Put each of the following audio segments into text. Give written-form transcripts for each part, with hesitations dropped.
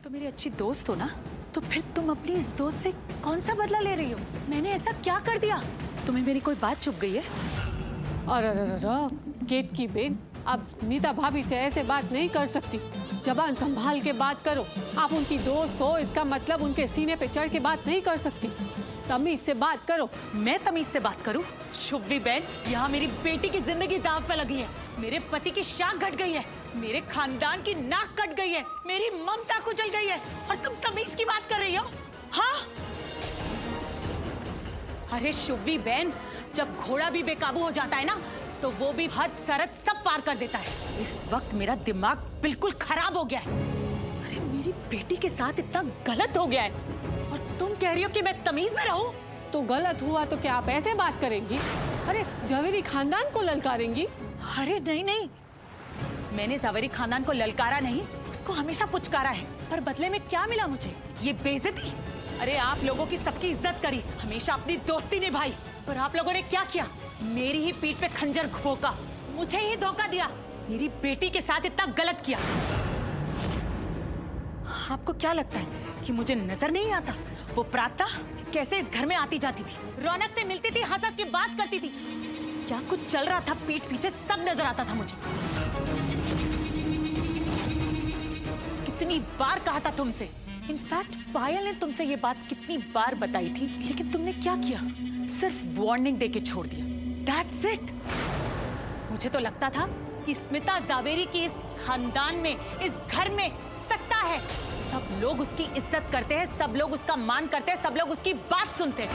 तो मेरी अच्छी दोस्त हो ना, तो फिर तुम अपनी इस दोस्त से कौन सा बदला ले रही हो? मैंने ऐसा क्या कर दिया? तुम्हें मेरी कोई बात चुप गई है? अरे केतकी बेन, आप नीता भाभी से ऐसे बात नहीं कर सकती। जबान संभाल के बात करो। आप उनकी दोस्त हो, इसका मतलब उनके सीने पे चढ़ के बात नहीं कर सकती। तमीज से बात करो। मैं तमीज से बात करूं? शुभवी बहन, यहाँ मेरी बेटी की जिंदगी दांव पे लगी है। मेरे पति की शाख घट गई है, मेरे खानदान की नाक कट गई है, मेरी ममता कुचल गई है, और तुम तमीज की बात कर रही हो? हाँ? अरे शुभवी बहन, जब घोड़ा भी बेकाबू हो जाता है ना, तो वो भी हद सरहद सब पार कर देता है। इस वक्त मेरा दिमाग बिल्कुल खराब हो गया है। अरे मेरी बेटी के साथ इतना गलत हो गया है, और तुम कह रही हो कि मैं तमीज में रहूं? तो गलत हुआ तो क्या आप ऐसे बात करेंगी? अरे जवेरी खानदान को ललकारेंगी? अरे नहीं नहीं, मैंने जवेरी खानदान को ललकारा नहीं, उसको हमेशा पुचकारा है। पर बदले में क्या मिला मुझे? ये बेइज्जती। अरे आप लोगों की सबकी इज्जत करी, हमेशा अपनी दोस्ती निभाई, पर आप लोगों ने क्या किया? मेरी ही पीठ पे खंजर घोंका, मुझे ही धोखा दिया, मेरी बेटी के साथ इतना गलत किया। आपको क्या लगता है कि मुझे नजर नहीं आता? वो प्रातः कैसे इस घर में आती जाती थी, रौनक से मिलती थी, हंस हंस के बात करती थी, क्या कुछ चल रहा था पीठ पीछे सब नजर आता था मुझे। कितनी बार कहा था तुमसे, इनफैक्ट पायल ने तुमसे ये बात कितनी बार बताई थी, लेकिन तुमने क्या किया? सिर्फ वार्निंग देके छोड़ दिया। That's it। मुझे तो लगता था कि स्मिता जावेरी की इस खानदान में, इस घर में सत्ता है, सब लोग उसकी इज्जत करते हैं, सब लोग उसका मान करते हैं, सब लोग उसकी बात सुनते हैं।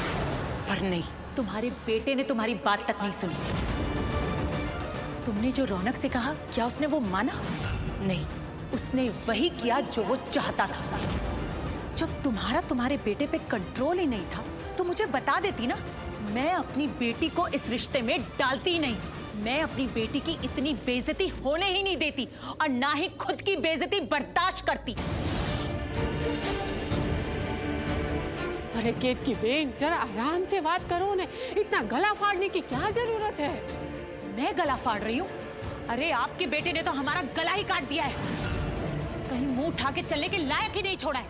पर नहीं, तुम्हारे बेटे ने तुम्हारी बात तक नहीं सुनी। तुमने जो रौनक से कहा, क्या उसने वो माना? नहीं, उसने वही किया जो वो चाहता था। जब तुम्हारे बेटे पे कंट्रोल ही नहीं था, तो मुझे बता देती ना, मैं अपनी बेटी को इस रिश्ते में डालती ही नहीं। मैं अपनी बेटी की इतनी बेइज्जती होने ही नहीं देती, और ना ही खुद की बेइज्जती बर्दाश्त करती। अरे केतकी बेन, जरा आराम से बात करो ने, इतना गला फाड़ने की क्या जरूरत है? मैं गला फाड़ रही हूँ? अरे आपके बेटे ने तो हमारा गला ही काट दिया है, कहीं मुंह उठा के चलने के लायक ही नहीं छोड़ा है।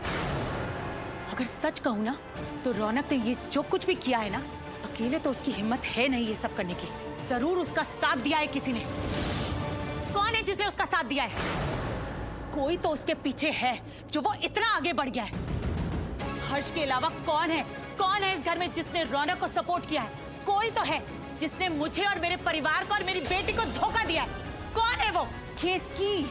अगर सच कहूँ ना, तो रौनक ने ये जो कुछ भी किया है ना, अकेले तो उसकी हिम्मत है नहीं ये सब करने की, जरूर उसका साथ दिया है किसी ने। कौन है जिसने उसका साथ दिया है? कोई तो उसके पीछे है जो वो इतना आगे बढ़ गया है। हर्ष के अलावा कौन है इस घर में जिसने रौनक को सपोर्ट किया है? कोई तो है जिसने मुझे और मेरे परिवार को और मेरी बेटी को धोखा दिया है। कौन है वो? केतकी,